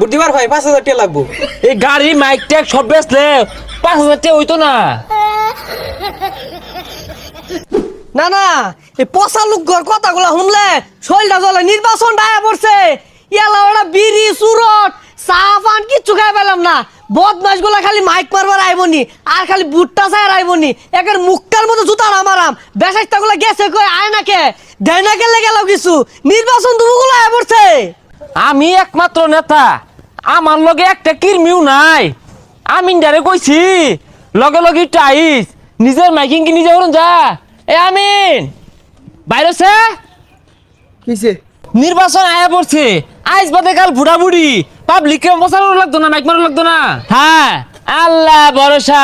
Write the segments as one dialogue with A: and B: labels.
A: বুদ্ধিবার ভাই 5,000 টাকা লাগবো।
B: এই গাড়ি মাইক ট্যাগ সব বেচলে 5,000 টাকা হইতো না।
C: না না এই পচা লোকর কথাগুলো শুনলে শরীরটা জ্বলে। নির্বাচন ডায়া পড়ছে, ইয়ালা ওরা বিড়ি সুরট চা পান কিচ্ছু খাই পেলাম না। বদমাস গুলা খালি মাইক মারবার আইবনি আর খালি বুটটা চায় আইবনি। একের মুখটার মতো জুতা নামারাম। বেসাইটা গুলা গেছে কই আয় নাকে দেয় না গেলে গেল কিছু। নির্বাচন দুগুলো আয় পড়ছে।
B: আমি একমাত্র নেতা, আমার লগে একটা কিরমিও নাই। আমি ডারে কইছি লগে লগে টাইস নিজের মাইকিং কি নিজে করুন যা। এ আমিন বাইরেছে
A: কিসে
B: নির্বাচন আয়া পড়ছে। আইস বাদে কাল বুড়া বুড়ি পাবলিককে মশানো লাগতো না, মাইক মারো লাগতো না। হ্যাঁ আল্লাহ ভরসা,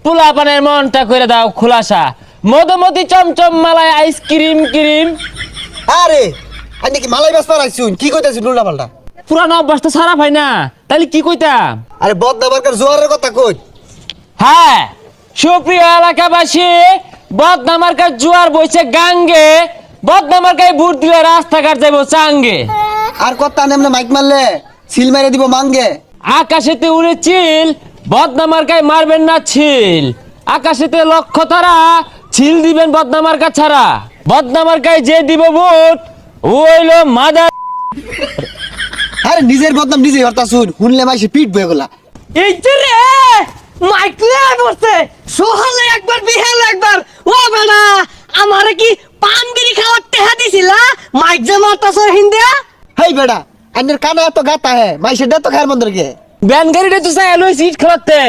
B: পোলা পানের মনটা করে দাও খোলাসা। মধুমতি চমচম মালায় আইসক্রিম ক্রিম।
A: আরে আপনি কি মালাই বাস পারাইছুন? কি কইতাছিস উল্টা পাল্টা?
B: পুরানো অভ্যাস তো সারা ভাই না, তাহলে কি কইতাম?
A: আরে বদনামার্কার জোয়ারের কথা কই।
B: হ্যাঁ সুপ্রিয় এলাকাবাসী, বদনামার্কার জোয়ার বইছে গাঙ্গে। বদনামার্কায় ভোট দিলে রাস্তাঘাট যাইব চাঙ্গে।
A: আর কথা নেমনে মাইক মারলে সিল মেরে দিব মাঙ্গে।
B: আকাশেতে উড়ে চিল, বদনামার্কায় মারবেন না ছিল। আকাশেতে লক্ষ্য তারা, ছিল দিবেন বদনামার্কা ছাড়া। বদনামার্কায় যে দিব ভোট ও হইলো মাদার।
A: আরে নিজের বদনাম নিজেই হরতাছুন, শুনলে মাইসে পিট বয়ে গলা।
C: এই যে রে মাইক লয়ে পড়ছে। সকালে একবার বিহালে একবার। ও বেটা আমারে কি পান বিড়ি খাওয়ার টেহা দিছিলা? মাইক যে মারতাছ হিন্দিয়া।
A: হেই বেড়া আন্নের কানা এত গাতা হে মাইসে দে তো খায়ের মন্দিরকে।
B: ব্যান গাড়িটা তো চাই এলো সিট খেলাতে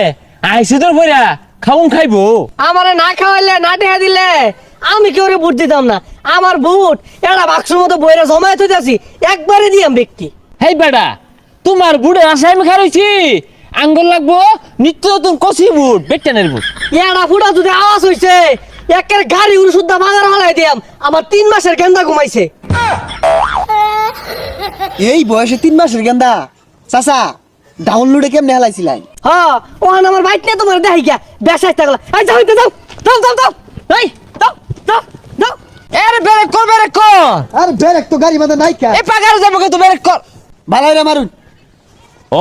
B: আইসি তোর বইরা খাউন খাইবো।
C: আমারে না খাওয়াইলে না টেহা দিলে আমি কেউ ভোট দিতাম না। আমার ভোট এটা বাক্সের মতো বইরা জমায়ে থইতাছি, একবারে দিয়াম ব্যক্তি।
B: হেই বেটা তোমার বুড়ে আশায় আমি খারইছি। আঙ্গুল লাগবো নিত্য নতুন কষি বুট বেটানের বুট।
C: এটা ফুটা যদি আওয়াজ হইছে একের গাড়ি উড়ে শুদ্ধা বাজার হলাই দিয়াম। আমার 3 মাসের গেন্দা ঘুমাইছে।
A: এই বয়সে 3 মাসের গেন্দা চাচা ডাউনলোডে কেমনে হেলাইছিলেন?
C: হ্যাঁ ওখান আমার বাইক নিয়ে তোমার দেখাই গিয়া বেসাই থাকলা। এই যাও যাও যাও যাও যাও এই যাও যাও যাও।
B: এর ব্রেক কর ব্রেক কর।
A: আরে ব্রেক তো গাড়ি বাঁধা নাই কা।
B: এ পাগার যাবো কে তো ব্রেক কর।
A: বালাই রে মারুন।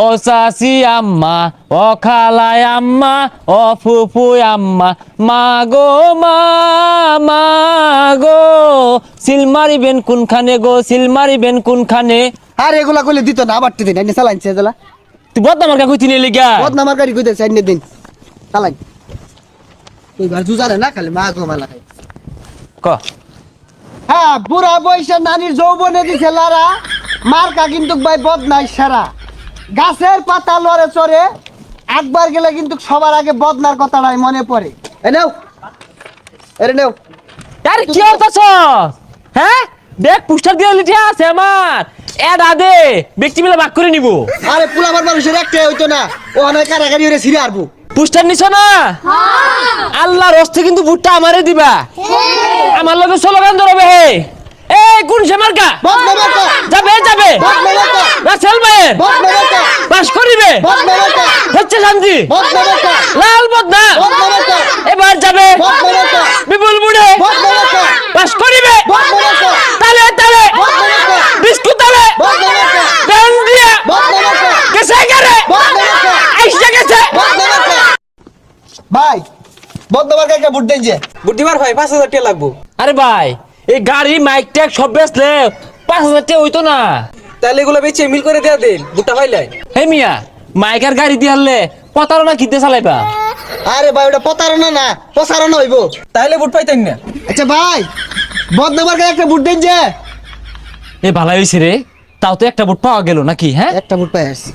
B: ও চাচি আম্মা, ও খালাই আম্মা, ও ফুফু আম্মা, মা গো মা গো সিল মারিবেন কোনখানে গো, সিল মারিবেন কোনখানে।
A: আর এগুলা কইলে দিত না বাড়তে দিন আইনে চালাইছে এদলা।
B: তুই বদনামার কা কইতি নিলি গা।
A: বদনামার গাড়ি কইতেছে আইনে দিন চালাই। কইবার জুজারে না খালি মা গো মালা খাই।
B: ক
A: হ্যাঁ বুড়া বয়সে নানির যৌবনে দিছে লারা। মার্কা কিন্তু ভাই বদনাই সারা। গাছের পাতা লড়ে চড়ে একবার গেলে কিন্তু সবার আগে বদনার কথাটাই মনে পড়ে। এ নাও এরে নাও।
B: আরে কি হতাছ? হ্যাঁ দেখ পোস্টার দিয়ে লিখে আছে আমার। এড আদে ব্যক্তি মিলে ভাগ করে নিব।
A: আরে পুলাবার মানুষের একটাই হইতো না, ও অনেক কারাগারি হয়ে ছিঁড়ে আরবো।
B: পোস্টার নিছো না? আল্লাহর হস্তে কিন্তু ভুট্টা আমারে দিবা। আমার লগে স্লোগান ধরবে হে। এই কোন সেমার্কা
A: বদনামার্কা
B: যাবে যাবে
A: বদনামার্কা
B: রাসেল ভাইয়ের
A: বদনামার্কা
B: পাস করিবে
A: বদনামার্কা
B: হচ্ছে শান্তি
A: বদনামার্কা
B: লাল বদনা
A: বদনামার্কা
B: এবার যাবে
A: বদনামার্কা
B: বিপুল বুড়ে
A: বদনামার্কা
B: পাস করিবে
A: বদনামার্কা
B: তালে তালে
A: বদনামার্কা
B: বিস্কুট তালে
A: বদনামার্কা
B: ব্যান দিয়া
A: বদনামার্কা
B: গেছে গেরে
A: বদনামার্কা
B: আইসা গেছে।
A: বদনামার্কা ভাই বদনামার্কা একটা ভোট দেন যে।
D: বুদ্ধিবার ভাই 5,000 টাকা লাগবো।
B: আরে ভাই এই গাড়ি মাইক ট্যাগ সব বেচলে 5,000 টাকা হইতো না।
D: তাহলে এগুলো বেচে মিল করে দেয়া দেন, বুটটা পাইলাই।
B: হে মিয়া মাইকার গাড়ি দিয়ে হারলে প্রতারণা কিতে চালাইবা?
A: আরে ভাই ওটা প্রতারণা না প্রসারণা হইব।
D: তাহলে বুট পাইতেন না।
A: আচ্ছা ভাই বদনামার্কা একটা ভোট দেন যে।
B: এ ভালাই হইছে রে, তাও তো একটা বুট পাওয়া গেল নাকি? হ্যাঁ
A: একটা ভোট পাই আসছি।